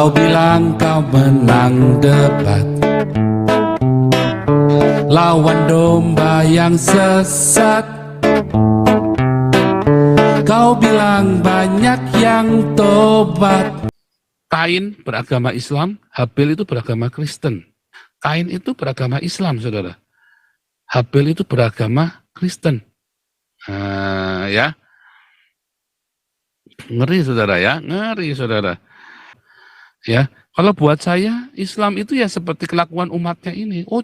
Kau bilang kau menang debat lawan domba yang sesat. Kau bilang banyak yang tobat. Kain beragama Islam, Habil itu beragama Kristen. Kain itu beragama Islam, saudara. Habil itu beragama Kristen. Ya, ngeri saudara ya, ngeri saudara. Ya, kalau buat saya Islam itu ya seperti kelakuan umatnya ini. Oh,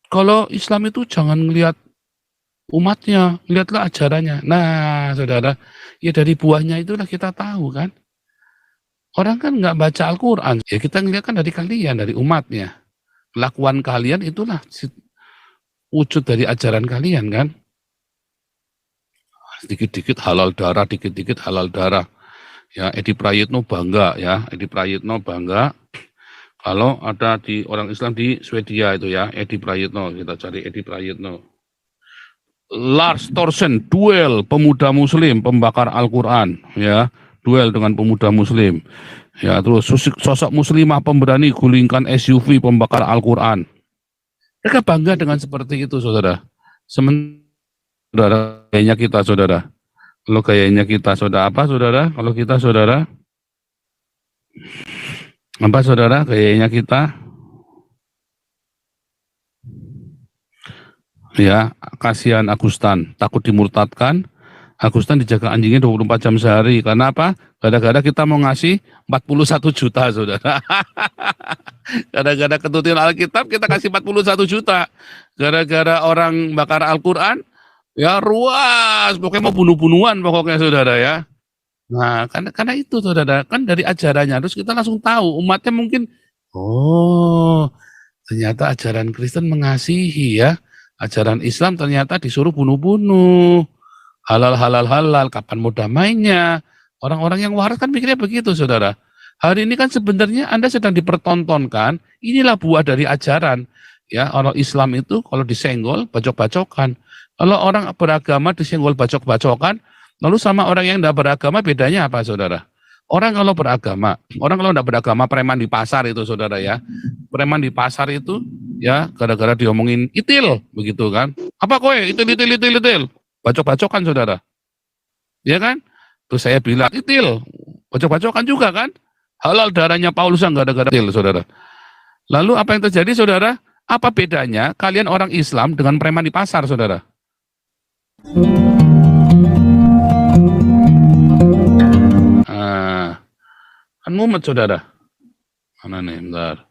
kalau Islam itu jangan ngelihat umatnya, lihatlah ajarannya. Nah, saudara, ya dari buahnya itulah kita tahu kan. Orang kan nggak baca Al-Quran, ya kita ngelihat kan dari kalian, dari umatnya. Kelakuan kalian itulah wujud dari ajaran kalian kan. Dikit-dikit halal darah, dikit-dikit halal darah. Ya, Edi Prayitno bangga ya, Edi Prayitno bangga kalau ada di orang Islam di Swedia itu ya, Edi Prayitno, kita cari Edi Prayitno. Lars Thorsen, duel pemuda muslim pembakar Al-Quran ya, duel dengan pemuda muslim. Ya, terus sosok muslimah pemberani gulingkan SUV pembakar Al-Quran. Mereka bangga dengan seperti itu, saudara. Sementara kayaknya kita, saudara. Kalau kayaknya kita, saudara, apa, saudara? Kalau kita, saudara, apa, saudara? Kayaknya kita, ya, kasihan Agustan, takut dimurtadkan. Agustan dijaga anjingnya 24 jam sehari. Karena apa? Gara-gara kita mau ngasih 41 juta, saudara. Gara-gara ketutin Alkitab, kita kasih 41 juta. Gara-gara orang bakar Al-Quran, ya ruas, pokoknya mau bunuh-bunuhan pokoknya, saudara ya. Nah, karena itu, saudara, kan dari ajarannya, terus kita langsung tahu, umatnya mungkin, oh, ternyata ajaran Kristen mengasihi ya. Ajaran Islam ternyata disuruh bunuh-bunuh. Halal, kapan mau damainya? Orang-orang yang waras kan mikirnya begitu, saudara. Hari ini kan sebenarnya Anda sedang dipertontonkan, inilah buah dari ajaran. Ya, orang Islam itu kalau disenggol, bacok-bacokan. Kalau orang beragama disenggol, bacok-bacokan, lalu sama orang yang tidak beragama bedanya apa, saudara? Orang kalau tidak beragama preman di pasar itu, saudara ya. Preman di pasar itu, ya, gara-gara diomongin itil, begitu kan. Apa kowe, itil. Bacok-bacokan, saudara. Ya kan? Terus saya bilang, itil. Bacok-bacokan juga kan? Halal darahnya Paulus yang gara-gara itil, saudara. Lalu apa yang terjadi, saudara? Apa bedanya kalian orang Islam dengan preman di pasar, saudara? Kan mumet, saudara. Mana nih, bentar.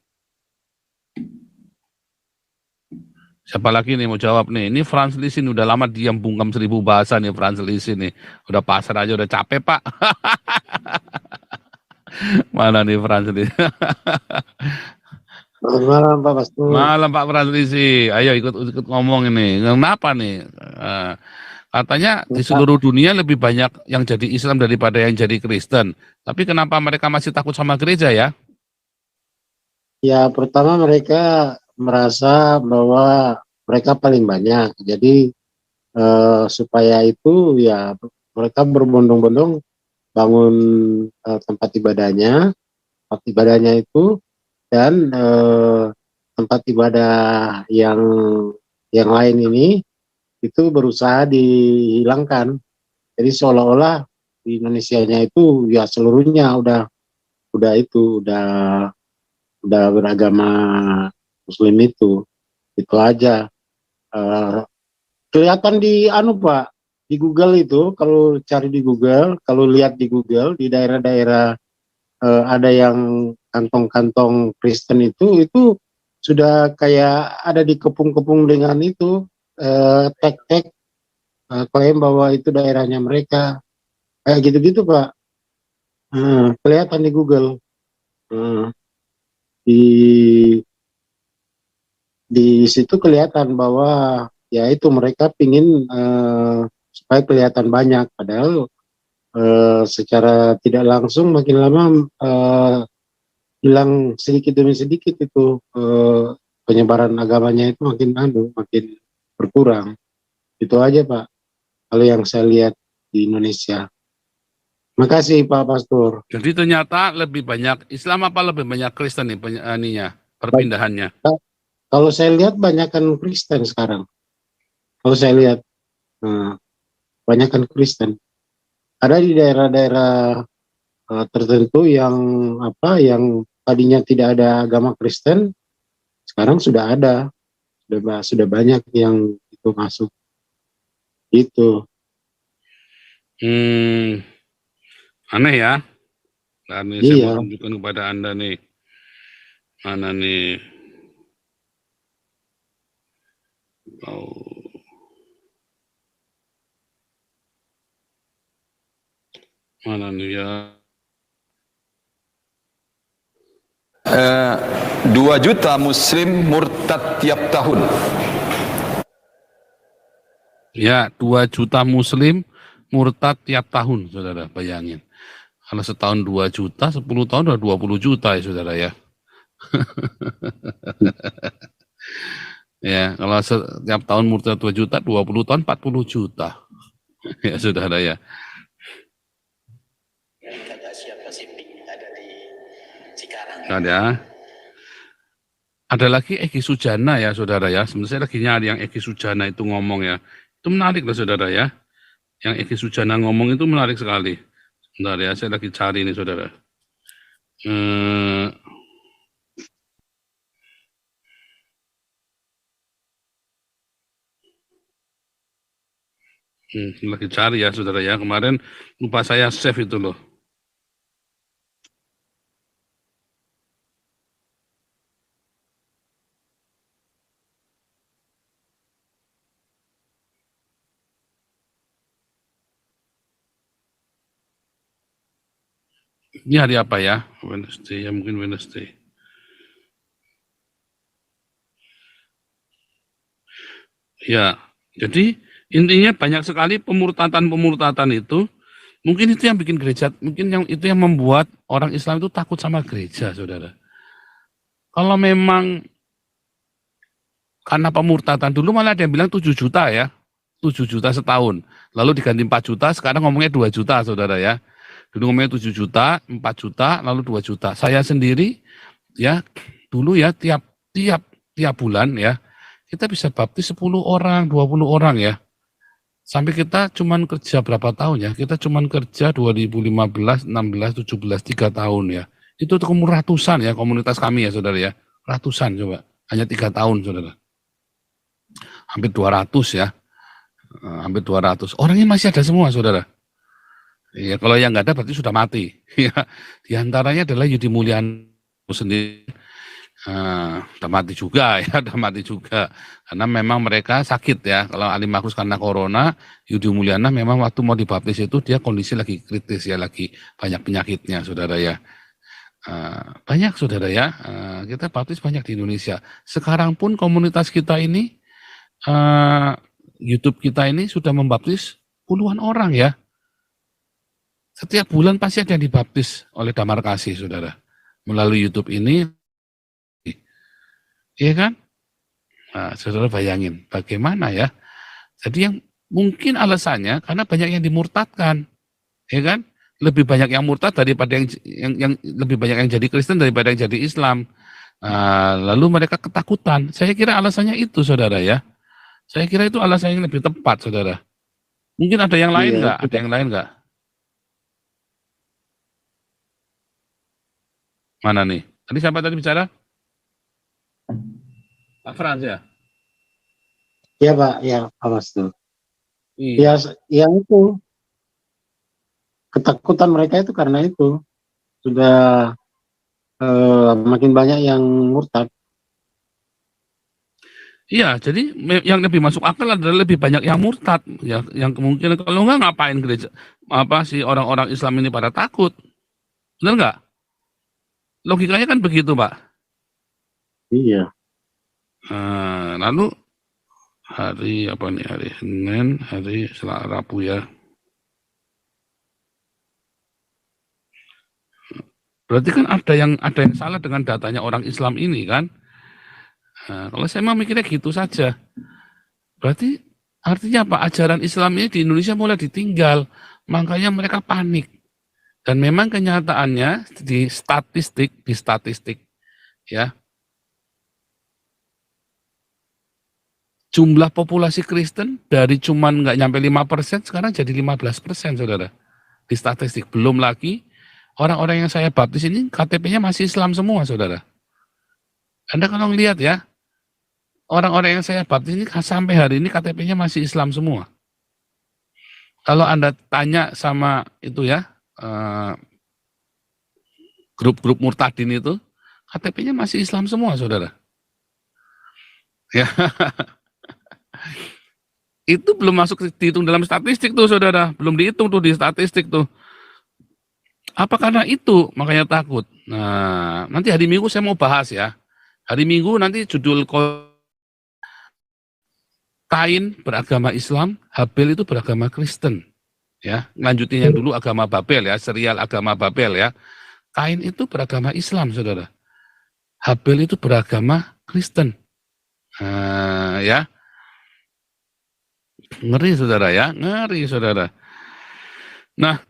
Siapa lagi nih mau jawab nih? Ini Franz Lisin udah lama diam bungkam 1000 bahasa nih Franz Lisin nih. Udah pasar aja udah capek, Pak. Mana nih Franz Lisin? Malam Pak Pastur. Malam Pak Franz Lisin. Ayo ikut ngomong ini. Kenapa nih? Katanya di seluruh dunia lebih banyak yang jadi Islam daripada yang jadi Kristen. Tapi kenapa mereka masih takut sama gereja ya? Ya, pertama mereka merasa bahwa mereka paling banyak. Jadi supaya itu ya mereka berbondong-bondong bangun tempat ibadahnya itu, dan tempat ibadah yang lain ini itu berusaha dihilangkan. Jadi seolah-olah di Indonesianya itu ya seluruhnya udah beragama Muslim itu aja. Kelihatan di Pak, di Google itu, kalau cari di Google, kalau lihat di Google di daerah-daerah ada yang kantong-kantong Kristen itu sudah kayak ada di kepung-kepung dengan itu tag-tag klaim bahwa itu daerahnya mereka, kayak gitu-gitu Pak. Kelihatan di Google. Di situ kelihatan bahwa ya itu mereka pingin supaya kelihatan banyak, padahal secara tidak langsung makin lama hilang sedikit demi sedikit itu penyebaran agamanya itu makin berkurang. Itu aja Pak, kalau yang saya lihat di Indonesia. Makasih Pak Pastor. Jadi ternyata lebih banyak Islam apa lebih banyak Kristen nih perpindahannya. Kalau saya lihat banyakkan Kristen sekarang. Kalau saya lihat nah, banyakkan Kristen. Ada di daerah-daerah tertentu yang yang tadinya tidak ada agama Kristen, sekarang sudah ada, sudah banyak yang itu masuk. Itu. Aneh ya. Nah, ini saya mau Iya. tunjukkan kepada Anda nih. Mana nih? Oh. Mana nih ya? 2 juta muslim murtad tiap tahun. Ya, 2 juta muslim murtad tiap tahun, saudara, bayangin. Kalau setahun 2 juta, 10 tahun udah 20 juta ya, saudara ya. Ya, kalau setiap tahun murtad 2 juta, 20 tahun 40 juta. Ya, saudara ya. Ada lagi Egi Sujana ya, saudara ya. Sebenarnya saya lagi nyari yang Egi Sujana itu ngomong ya. Itu menarik loh, saudara ya. Yang Egi Sujana ngomong itu menarik sekali. Sebentar ya, saya lagi cari nih, saudara. Lagi cari ya, saudara ya. Kemarin lupa saya save itu loh. Ini hari apa ya? Wednesday ya, mungkin Wednesday. Ya, jadi intinya banyak sekali pemurtatan itu. Mungkin itu yang bikin gereja, mungkin itu yang membuat orang Islam itu takut sama gereja, saudara. Kalau memang karena pemurtatan, dulu malah ada yang bilang 7 juta ya, 7 juta setahun. Lalu diganti 4 juta, sekarang ngomongnya 2 juta, saudara ya. Dulu ngomongnya 7 juta, 4 juta, lalu 2 juta. Saya sendiri, ya, dulu ya, tiap bulan ya, kita bisa baptis 10 orang, 20 orang ya. Sampai kita cuman kerja berapa tahun ya? Kita cuman kerja 2015, 16, 17, 3 tahun ya. Itu ratusan ya komunitas kami ya, saudara ya. Ratusan coba. Hanya 3 tahun, saudara. Hampir 200 ya. Hampir 200. Orangnya masih ada semua, saudara. Ya, kalau yang nggak ada berarti sudah mati. Ya, di antaranya adalah Yudi Mulyana sendiri. Udah mati juga ya, udah mati juga. Karena memang mereka sakit ya. Kalau Ali Makrus karena corona, Yudi Mulyana memang waktu mau dibaptis itu dia kondisi lagi kritis ya, lagi banyak penyakitnya, saudara ya. Banyak, saudara ya. Kita baptis banyak di Indonesia. Sekarang pun komunitas kita ini, YouTube kita ini sudah membaptis puluhan orang ya. Setiap bulan pasti ada yang dibaptis oleh Damar Kasih, saudara. Melalui YouTube ini, iya kan? Nah, saudara bayangin bagaimana ya. Jadi yang mungkin alasannya karena banyak yang dimurtadkan, ya kan? Lebih banyak yang murtad daripada yang lebih banyak yang jadi Kristen daripada yang jadi Islam. Lalu mereka ketakutan. Saya kira alasannya itu, saudara ya. Saya kira itu alasan yang lebih tepat, saudara. Mungkin ada yang lain nggak? Ada yang lain nggak? Mana nih? Tadi siapa tadi bicara? Pak Frans ya? Iya Pak, ya awas tuh. Iya. Ya, yang itu ketakutan mereka itu karena itu sudah makin banyak yang murtad. Iya, jadi yang lebih masuk akal adalah lebih banyak yang murtad, ya, yang kemungkinan kalau nggak ngapain gereja si orang-orang Islam ini pada takut, benar nggak? Logikanya kan begitu, Pak. Iya. Lalu hari apa nih, hari Senin, hari Selasa, Rabu ya. Berarti kan ada yang salah dengan datanya orang Islam ini kan? Kalau saya mau mikirnya gitu saja. Berarti artinya apa? Ajaran Islam ini di Indonesia mulai ditinggal, makanya mereka panik. Dan memang kenyataannya di statistik ya, jumlah populasi Kristen dari cuman nggak nyampe 5% sekarang jadi 15%, saudara. Di statistik. Belum lagi orang-orang yang saya baptis ini KTP-nya masih Islam semua, saudara. Anda kalau lihat ya, orang-orang yang saya baptis ini sampai hari ini KTP-nya masih Islam semua. Kalau Anda tanya sama itu ya, grup-grup murtadin itu, KTP-nya masih Islam semua, saudara. Ya, itu belum masuk dihitung dalam statistik tuh, saudara. Belum dihitung tuh di statistik tuh. Apa karena itu makanya takut? Nah, nanti hari Minggu saya mau bahas ya. Hari Minggu nanti judul Kain beragama Islam, Habel itu beragama Kristen. Ya, lanjutin yang dulu agama Babel ya, serial agama Babel ya. Kain itu beragama Islam, saudara. Habel itu beragama Kristen. Ya, ngeri saudara ya, ngeri saudara. Nah,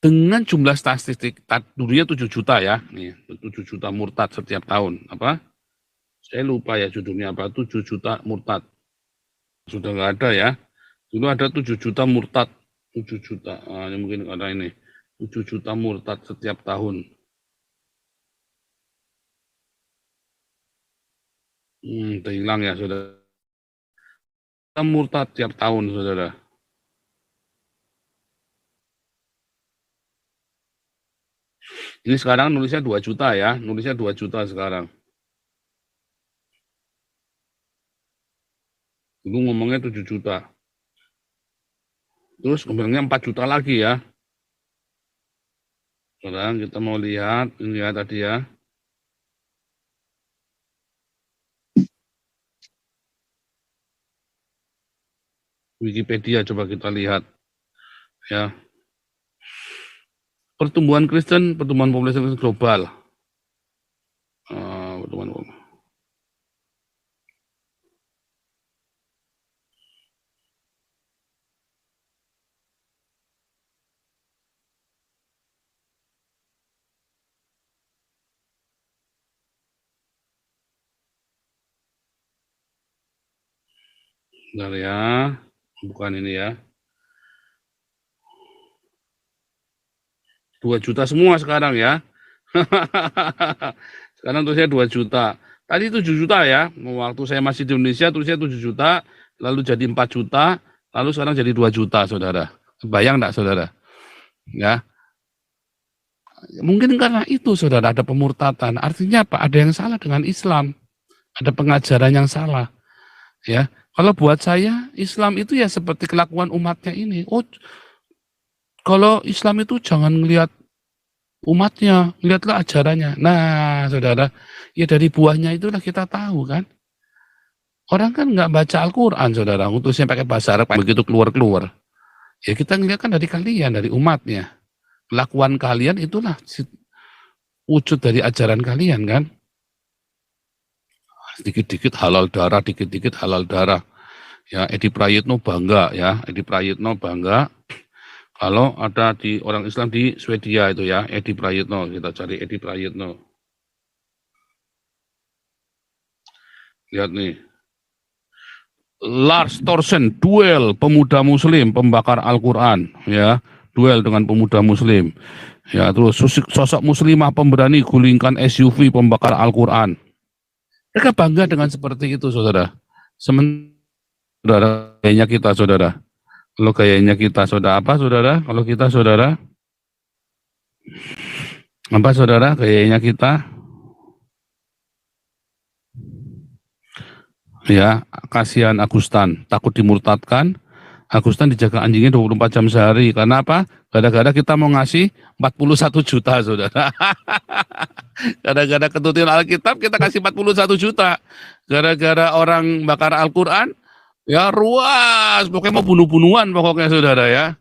dengan jumlah statistik dulunya 7 juta ya, nih 7 juta murtad setiap tahun. Apa? Saya lupa ya judulnya apa, 7 juta murtad. Sudah nggak ada ya. Dulu ada 7 juta murtad, 7 juta. Ini mungkin ada ini. 7 juta murtad setiap tahun. Hilang ya, saudara. Murtad tiap tahun, saudara. Ini sekarang nulisnya 2 juta ya, nulisnya 2 juta sekarang. Dulu ngomongnya 7 juta. Terus ngomongnya 4 juta lagi ya. Sekarang kita mau lihat, ini ya tadi ya. Wikipedia coba kita lihat. Ya. Pertumbuhan populasi Kristen global. Bentar ya, bukan ini ya. 2 juta semua sekarang ya. Sekarang tulisnya 2 juta. Tadi 7 juta ya. Waktu saya masih di Indonesia tulisnya 7 juta, lalu jadi 4 juta, lalu sekarang jadi 2 juta, saudara. Bayang enggak, saudara? Ya. Mungkin karena itu, saudara, ada pemurtatan. Artinya apa? Ada yang salah dengan Islam. Ada pengajaran yang salah. Ya. Kalau buat saya, Islam itu ya seperti kelakuan umatnya ini. Oh, kalau Islam itu jangan ngelihat umatnya, lihatlah ajarannya. Nah, saudara, ya dari buahnya itulah kita tahu kan. Orang kan nggak baca Al-Quran, saudara. Untuk saya pakai bahasa Arab, begitu keluar-keluar. Ya kita ngelihat kan dari kalian, dari umatnya. Kelakuan kalian itulah wujud dari ajaran kalian kan. Dikit-dikit halal darah, dikit-dikit halal darah. Ya, Edi Prayitno bangga ya, Edi Prayitno bangga. Kalau ada di orang Islam di Swedia itu ya, Edi Prayitno, kita cari Edi Prayitno. Lihat nih. Lars Thorsen, duel pemuda muslim pembakar Al-Quran. Ya, duel dengan pemuda muslim. Ya, terus sosok muslimah pemberani gulingkan SUV pembakar Al-Quran. Mereka bangga dengan seperti itu, saudara. Sementara gayanya kita, saudara. Kalau gayanya kita, saudara apa, saudara? Kalau kita, saudara, apa, saudara? Gayanya kita, ya, kasihan Agustan, takut dimurtadkan. Agustan dijaga anjingnya 24 jam sehari. Karena apa? Gara-gara kita mau ngasih 41 juta, saudara. Gara-gara ketutupan Alkitab, kita kasih 41 juta. Gara-gara orang bakar Al-Quran, ya ruas, pokoknya mau bunuh-bunuhan pokoknya, saudara ya.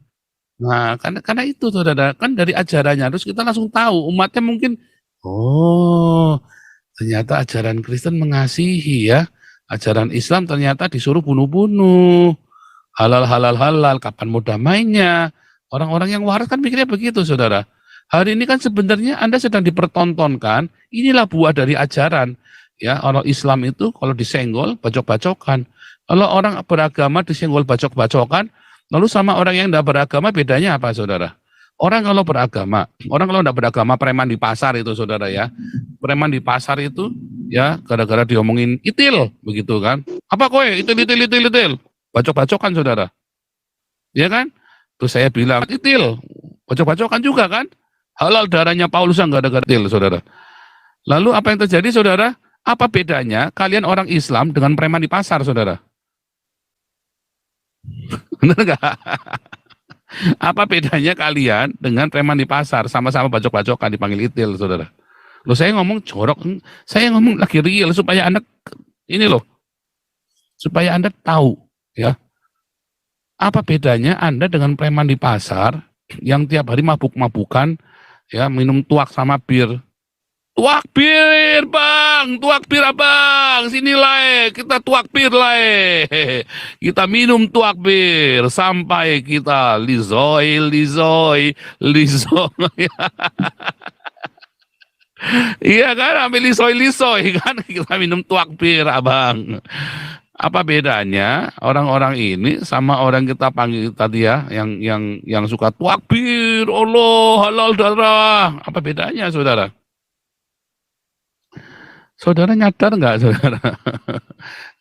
Nah, karena itu, saudara, kan dari ajarannya, terus kita langsung tahu, umatnya mungkin, oh, ternyata ajaran Kristen mengasihi ya. Ajaran Islam ternyata disuruh bunuh-bunuh. Halal, kapan mau damainya. Orang-orang yang waras kan mikirnya begitu, saudara. Hari ini kan sebenarnya Anda sedang dipertontonkan, inilah buah dari ajaran. Ya, orang Islam itu kalau disenggol, bacok-bacokan. Kalau orang beragama disenggol, bacok-bacokan, lalu sama orang yang tidak beragama bedanya apa, saudara? Orang kalau tidak beragama preman di pasar itu, saudara ya. Preman di pasar itu, ya, gara-gara diomongin itil, begitu kan. Apa kowe, itil. Bacok-bacokan, saudara. Ya kan? Terus saya bilang, itil, bacok-bacokan juga kan? Halal darahnya Paulus yang gara-gara itil, saudara. Lalu apa yang terjadi, saudara? Apa bedanya kalian orang Islam dengan preman di pasar, saudara? Benar nggak? Apa bedanya kalian dengan preman di pasar? Sama-sama bacok-bacokan dipanggil itil, saudara. Loh, saya ngomong jorok, saya ngomong lagi real supaya Anda ini loh, supaya Anda tahu ya. Apa bedanya Anda dengan preman di pasar yang tiap hari mabuk-mabukan, ya, minum tuak sama bir. Tuak bir, Bang, tuak bir Abang, sini lah, kita tuak bir lah, kita minum tuak bir sampai kita lizoy. Iya kan, ambil lisoy kan, kita minum tuak bir Abang. Apa bedanya orang-orang ini sama orang kita panggil tadi ya, yang suka tuak bir, Allah, halal darah. Apa bedanya, saudara? Saudara nyadar nggak, saudara?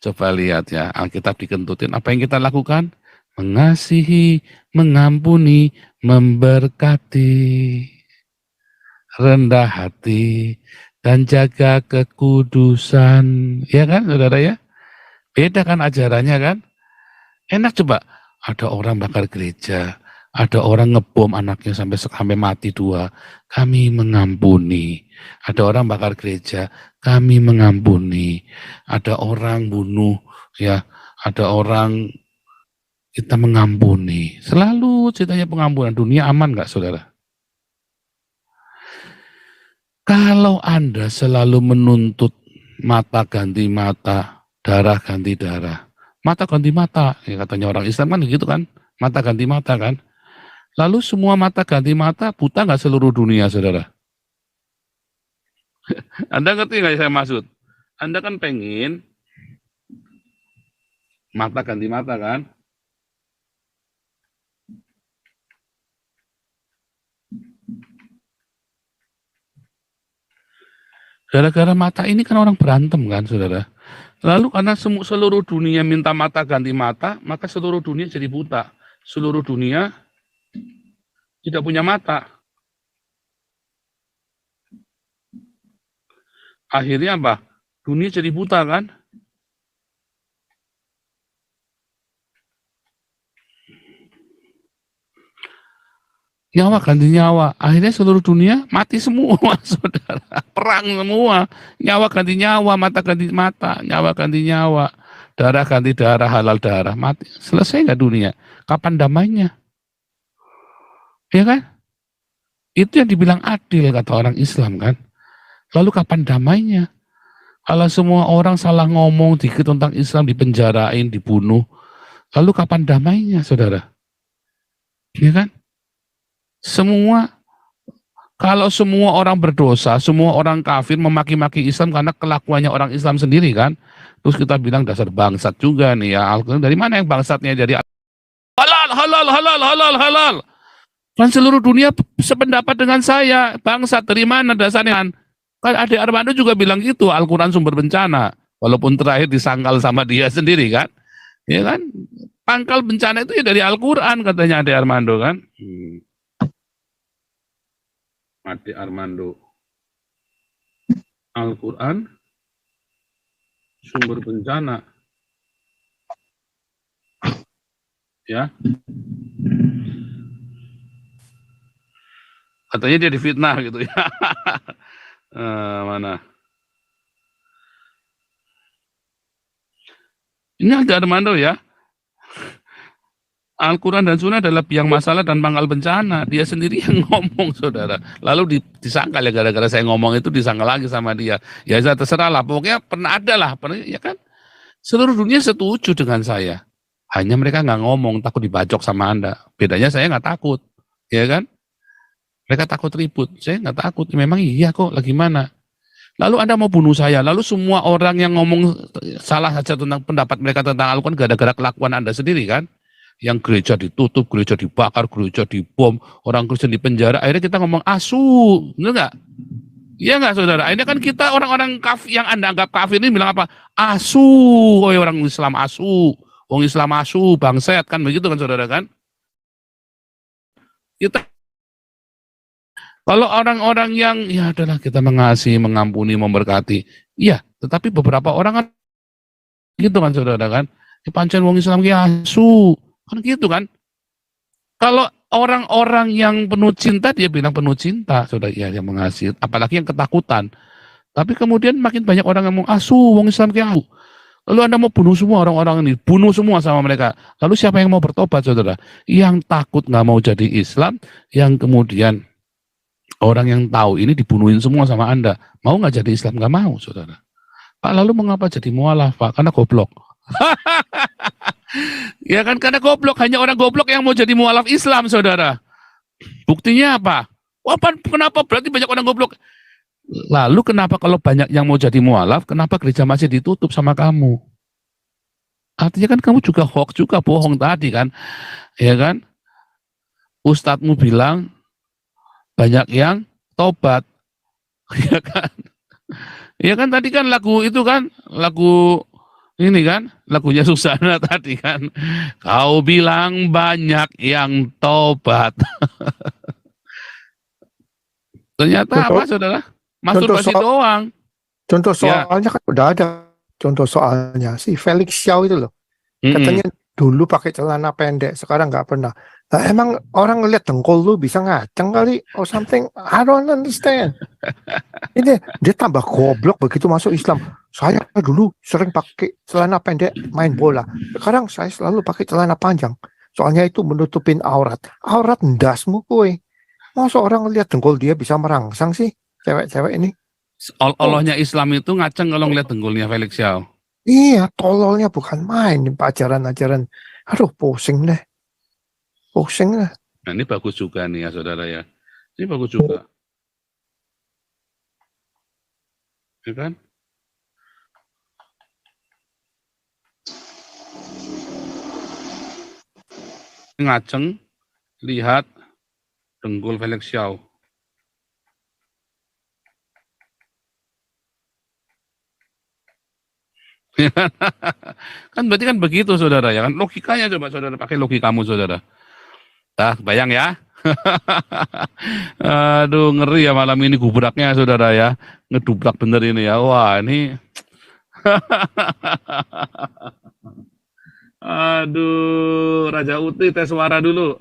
Coba lihat ya, Alkitab dikentutin. Apa yang kita lakukan? Mengasihi, mengampuni, memberkati, rendah hati, dan jaga kekudusan. Ya kan, saudara ya? Beda kan ajarannya kan? Enak coba. Ada orang bakar gereja, ada orang ngebom anaknya sampai mati 2. Kami mengampuni. Ada orang bakar gereja, kami mengampuni. Ada orang bunuh, ya, ada orang, kita mengampuni. Selalu ceritanya pengampunan. Dunia aman nggak, saudara? Kalau Anda selalu menuntut mata ganti mata, darah ganti darah, mata ganti mata, ya katanya orang Islam kan gitu kan, mata ganti mata kan. Lalu semua mata ganti mata, buta nggak seluruh dunia, saudara? Anda ngerti nggak saya maksud? Anda kan pengen mata ganti mata kan? Gara-gara mata ini kan orang berantem kan, saudara? Lalu karena seluruh dunia minta mata ganti mata, maka seluruh dunia jadi buta. Seluruh dunia tidak punya mata. Akhirnya apa? Dunia jadi buta kan? Nyawa ganti nyawa. Akhirnya seluruh dunia mati semua, saudara. Perang semua. Nyawa ganti nyawa, mata ganti mata, nyawa ganti nyawa. Darah ganti darah, halal darah. Mati. Selesai nggak dunia? Kapan damainya? Ya kan? Itu yang dibilang adil, kata orang Islam kan. Lalu kapan damainya? Kalau semua orang salah ngomong dikit tentang Islam, dipenjarain, dibunuh. Lalu kapan damainya, saudara? Ya kan? Kalau semua orang berdosa, semua orang kafir memaki-maki Islam karena kelakuannya orang Islam sendiri kan. Terus kita bilang dasar bangsat juga nih ya. Dari mana yang bangsatnya? Dari halal. Kan seluruh dunia sependapat dengan saya. Bangsat dari mana dasarnya? Kan Ade Armando juga bilang gitu, Al-Quran sumber bencana. Walaupun terakhir disangkal sama dia sendiri kan. Ya kan? Pangkal bencana itu ya dari Al-Quran katanya Ade Armando kan. Ade Armando. Al-Quran sumber bencana. Ya. Katanya dia difitnah gitu ya. Mana? Ini Ade Armando ya. Al-Quran dan Sunnah adalah biang masalah dan pangkal bencana. Dia sendiri yang ngomong, saudara. Lalu disangkal ya, gara-gara saya ngomong itu disangkal lagi sama dia. Ya saya terserah lah, pokoknya pernah ada lah. Ya kan? Seluruh dunia setuju dengan saya. Hanya mereka nggak ngomong, takut dibacok sama Anda. Bedanya saya nggak takut. Ya kan? Mereka takut ribut. Saya nggak takut. Memang iya kok, lagi mana? Lalu Anda mau bunuh saya. Lalu semua orang yang ngomong salah saja tentang pendapat mereka tentang Al-Quran gara-gara kelakuan Anda sendiri kan? Yang gereja ditutup, gereja dibakar, gereja dibom, orang Kristen di penjara. Akhirnya kita ngomong asu, benar nggak? Iya nggak saudara? Akhirnya kan kita orang-orang kafir yang Anda anggap kafir ini bilang apa? Asu, oh orang Islam asu, orang Islam asu, bangset kan begitu kan saudara kan? Kita kalau orang-orang yang ya adalah kita mengasihi, mengampuni, memberkati, iya. Tetapi beberapa orang kan gitu kan saudara kan? Pancen wong Islam ki asu, kan gitu kan? Kalau orang-orang yang penuh cinta dia bilang penuh cinta, saudara ya yang mengasihi, apalagi yang ketakutan. Tapi kemudian makin banyak orang yang mau asu, wong Islam ki asu. Lalu Anda mau bunuh semua orang-orang ini, bunuh semua sama mereka. Lalu siapa yang mau bertobat, saudara? Yang takut nggak mau jadi Islam, yang kemudian orang yang tahu ini dibunuhin semua sama Anda. Mau nggak jadi Islam? Nggak mau, saudara. Pak, lalu mengapa jadi mualaf, Pak? Karena goblok. Ya kan, karena goblok. Hanya orang goblok yang mau jadi mualaf Islam, saudara. Buktinya apa? Wah, kenapa berarti banyak orang goblok? Lalu kenapa kalau banyak yang mau jadi mualaf, kenapa gereja masih ditutup sama kamu? Artinya kan kamu juga hoax juga, bohong tadi kan. Ya kan? Ustadzmu bilang banyak yang tobat. Ya kan? Ya kan tadi kan lagu itu kan, lagu ini kan, lagunya Susana tadi kan. Kau bilang banyak yang tobat. Ternyata Contoh, apa, saudara? Masturbasi doang. contoh Ya. soalnya kan udah ada. Contoh soalnya si Felix Xiao itu loh. Mm-mm. Katanya dulu pakai celana pendek, sekarang nggak pernah. Nah, emang orang ngeliat dengkul lu bisa ngaceng kali or something? I don't understand. Ini dia tambah goblok begitu masuk Islam. Saya dulu sering pakai celana pendek main bola. Sekarang saya selalu pakai celana panjang. Soalnya itu menutupin aurat. Aurat ndasmu kue. Masa orang ngeliat dengkul dia bisa merangsang sih? Cewek-cewek ini. Allahnya Islam itu ngaceng kalau ngeliat dengkulnya Felix Xiao. Iya, tololnya bukan main di ajaran-ajaran. Aduh, pusing deh. Pusing deh. Nah, ini bagus juga nih ya saudara ya. Ini bagus juga. Ya kan? Ngaceng, lihat dengkul Felix Xiao. Kan berarti kan begitu saudara ya kan, logikanya coba saudara pakai logikamu saudara. Nah, bayang ya. Aduh ngeri ya malam ini gubraknya saudara ya, ngedubrak bener ini ya. Wah ini aduh Raja Uti tes suara dulu.